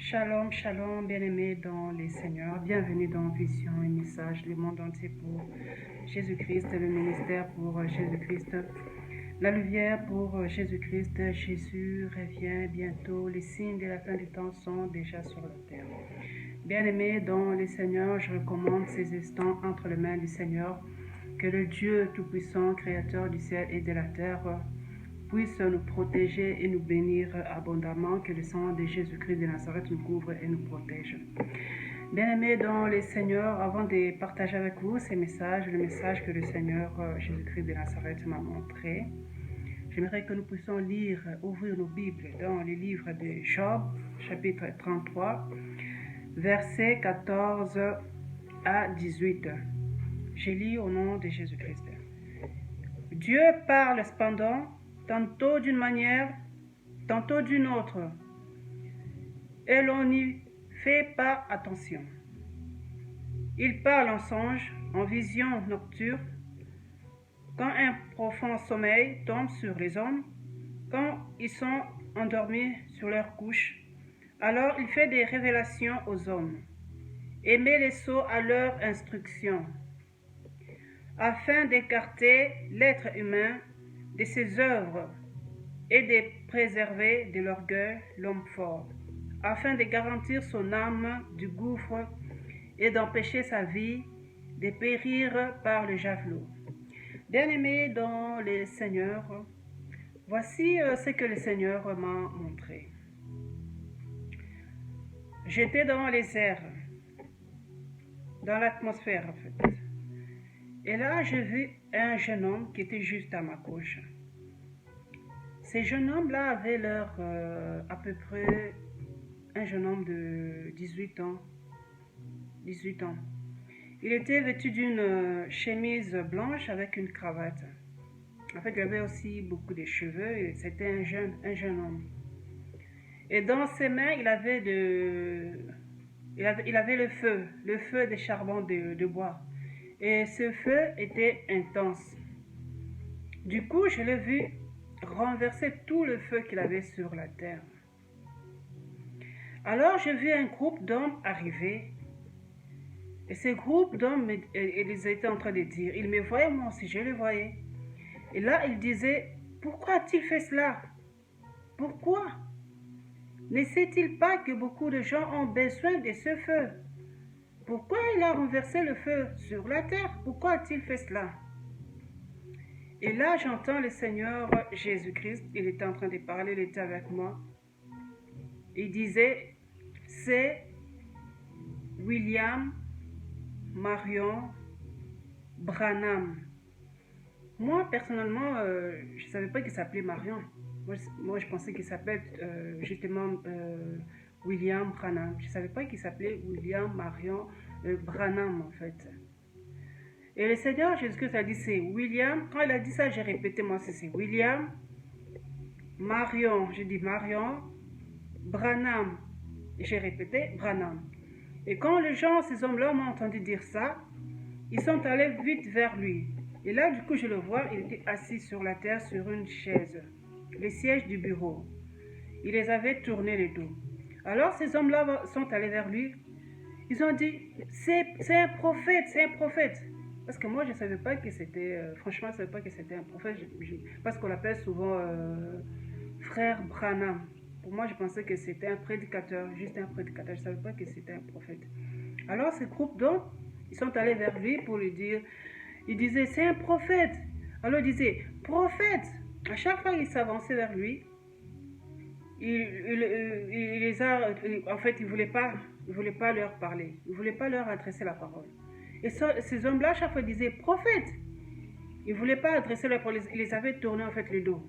Shalom, shalom, bien-aimés dans les Seigneurs. Bienvenue dans Vision et Message, le monde entier pour Jésus-Christ, le ministère pour Jésus-Christ, la lumière pour Jésus-Christ. Jésus revient bientôt. Les signes de la fin du temps sont déjà sur la terre. Bien-aimés dans les Seigneurs, je recommande ces instants entre les mains du Seigneur. Que le Dieu Tout-Puissant, Créateur du ciel et de la terre, puisse nous protéger et nous bénir abondamment, que le sang de Jésus-Christ de Nazareth nous couvre et nous protège. Bien-aimés dans les Seigneurs, avant de partager avec vous ces messages, le message que le Seigneur Jésus-Christ de Nazareth m'a montré, j'aimerais que nous puissions ouvrir nos Bibles dans les livres de Job, chapitre 33, versets 14 à 18. Je lis au nom de Jésus-Christ. Dieu parle cependant, tantôt d'une manière, tantôt d'une autre, et l'on n'y fait pas attention. Il parle en songe, en vision nocturne, quand un profond sommeil tombe sur les hommes, quand ils sont endormis sur leur couche, alors il fait des révélations aux hommes, et met les sots à leur instruction, afin d'écarter l'être humain de ses œuvres et de préserver de l'orgueil l'homme fort, afin de garantir son âme du gouffre et d'empêcher sa vie de périr par le javelot. Bien-aimés dans le Seigneur, voici ce que le Seigneur m'a montré. J'étais dans les airs, dans l'atmosphère en fait. Et là, j'ai vu un jeune homme qui était juste à ma gauche. Ces jeunes hommes-là avaient l'air à peu près un jeune homme de 18 ans. Il était vêtu d'une chemise blanche avec une cravate. En fait, il avait aussi beaucoup de cheveux et c'était un jeune homme. Et dans ses mains, il avait le feu des charbons de bois. Et ce feu était intense. Du coup, je l'ai vu renverser tout le feu qu'il avait sur la terre. Alors, j'ai vu un groupe d'hommes arriver. Et ce groupe d'hommes, ils étaient en train de dire, ils me voyaient, moi aussi, je les voyais. Et là, ils disaient, pourquoi a-t-il fait cela? Pourquoi? Ne sait-il pas que beaucoup de gens ont besoin de ce feu? Pourquoi il a renversé le feu sur la terre? Pourquoi a-t-il fait cela? Et là, j'entends le Seigneur Jésus-Christ, il était en train de parler, il était avec moi. Il disait, c'est William Marion Branham. Moi, personnellement, je ne savais pas qu'il s'appelait Marion. Moi, je pensais qu'il s'appelait justement William Branham. Je ne savais pas qu'il s'appelait William Marion Branham, en fait. Et le Seigneur Jésus-Christ a dit c'est William. Quand il a dit ça, j'ai répété moi aussi c'est William, Marion, j'ai dit Marion, Branham. Et j'ai répété Branham. Et quand les gens, ces hommes-là m'ont entendu dire ça, ils sont allés vite vers lui. Et là, du coup, je le vois, il était assis sur la terre, sur une chaise, le siège du bureau. Il les avait tourné le dos. Alors, ces hommes-là sont allés vers lui. Ils ont dit, c'est un prophète, c'est un prophète. Parce que moi, je ne savais pas que c'était, franchement, je ne savais pas que c'était un prophète, parce qu'on l'appelle souvent frère Branham. Pour moi, je pensais que c'était un prédicateur, juste un prédicateur. Je ne savais pas que c'était un prophète. Alors, ce groupe d'hommes, ils sont allés vers lui pour lui dire, ils disaient, c'est un prophète. Alors, ils disaient, prophète. À chaque fois qu'ils s'avançaient vers lui, il les a, en fait, il ne voulait pas leur parler. Il ne voulait pas leur adresser la parole. Et ces hommes-là, chaque fois, disaient prophète. Ils ne voulaient pas adresser la parole. Ils les avaient tourné en fait le dos.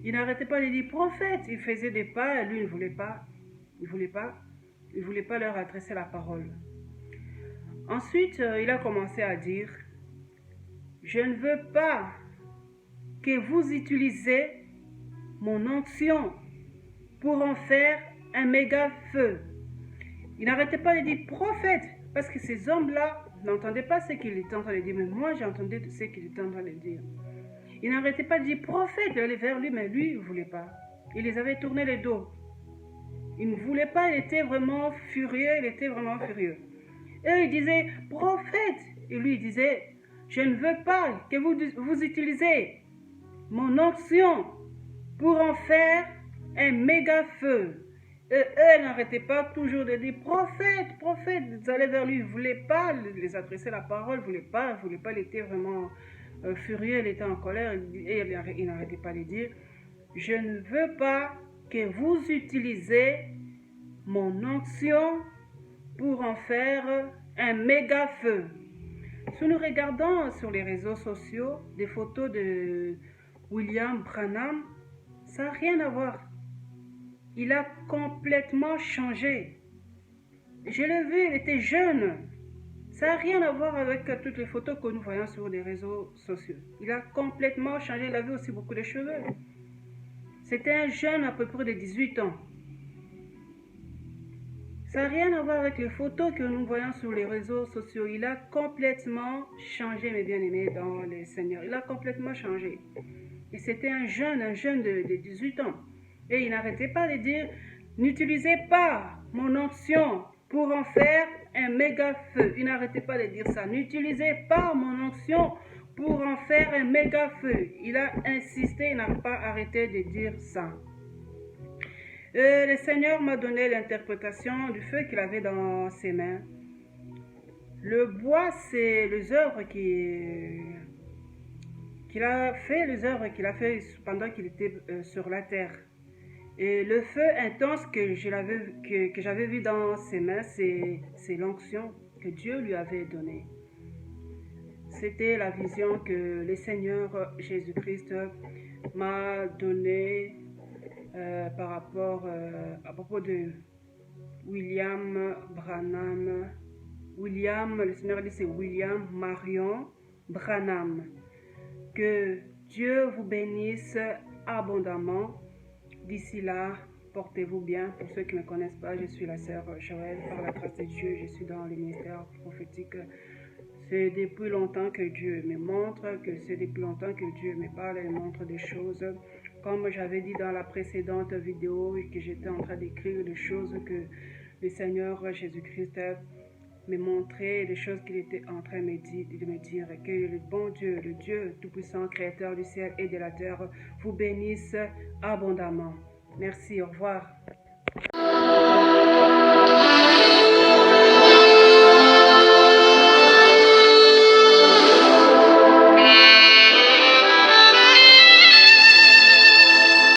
Ils n'arrêtaient pas de dire prophète. Ils faisaient des pas. Et lui, il ne voulait pas. Il ne voulait pas leur adresser la parole. Ensuite, il a commencé à dire, je ne veux pas que vous utilisez mon onction pour en faire un méga feu. Il n'arrêtait pas de dire prophète. Parce que ces hommes-là n'entendaient pas ce qu'il était en train de dire, mais moi j'ai entendu ce qu'il était en train de dire. Il n'arrêtait pas de dire prophète, d'aller vers lui, mais lui il ne voulait pas. Il les avait tourné le dos. Il ne voulait pas, il était vraiment furieux, Et il disait, prophète, et lui il disait, je ne veux pas que vous utilisez mon onction pour en faire un méga feu. Et eux n'arrêtaient pas toujours de dire, prophète, prophète, ils allaient vers lui, ils ne voulaient pas les adresser la parole, ils ne voulaient pas, il était vraiment furieux, il était en colère, et il n'arrêtait pas de dire, je ne veux pas que vous utilisez mon onction pour en faire un méga feu. Si nous regardons sur les réseaux sociaux des photos de William Branham, ça n'a rien à voir. Il a complètement changé. Je l'ai vu, il était jeune. Ça n'a rien à voir avec toutes les photos que nous voyons sur les réseaux sociaux. Il a complètement changé, il avait aussi beaucoup de cheveux. C'était un jeune à peu près de 18 ans. Ça n'a rien à voir avec les photos que nous voyons sur les réseaux sociaux. Il a complètement changé, mes bien-aimés, dans les Seigneurs. Il a complètement changé. Et c'était un jeune de 18 ans. Et il n'arrêtait pas de dire, n'utilisez pas mon onction pour en faire un méga feu. Il n'arrêtait pas de dire ça. N'utilisez pas mon onction pour en faire un méga feu. Il a insisté, il n'a pas arrêté de dire ça. Le Seigneur m'a donné l'interprétation du feu qu'il avait dans ses mains. Le bois, c'est les œuvres qu'il a fait pendant qu'il était sur la terre. Et le feu intense que j'avais vu dans ses mains, c'est l'onction que Dieu lui avait donnée. C'était la vision que le Seigneur Jésus-Christ m'a donnée à propos de William Branham. Le Seigneur dit c'est William Marion Branham. Que Dieu vous bénisse abondamment. D'ici là, portez-vous bien. Pour ceux qui ne me connaissent pas, je suis la sœur Joëlle. Par la grâce de Dieu, je suis dans le ministère prophétique. C'est depuis longtemps que Dieu me montre, c'est depuis longtemps que Dieu me parle et me montre des choses. Comme j'avais dit dans la précédente vidéo, que j'étais en train d'écrire des choses que le Seigneur Jésus-Christ me montrait, des choses qu'il était en train de me dire, que le bon Dieu, le Dieu Tout-Puissant, Créateur du ciel et de la terre, vous bénisse abondamment. Merci, au revoir.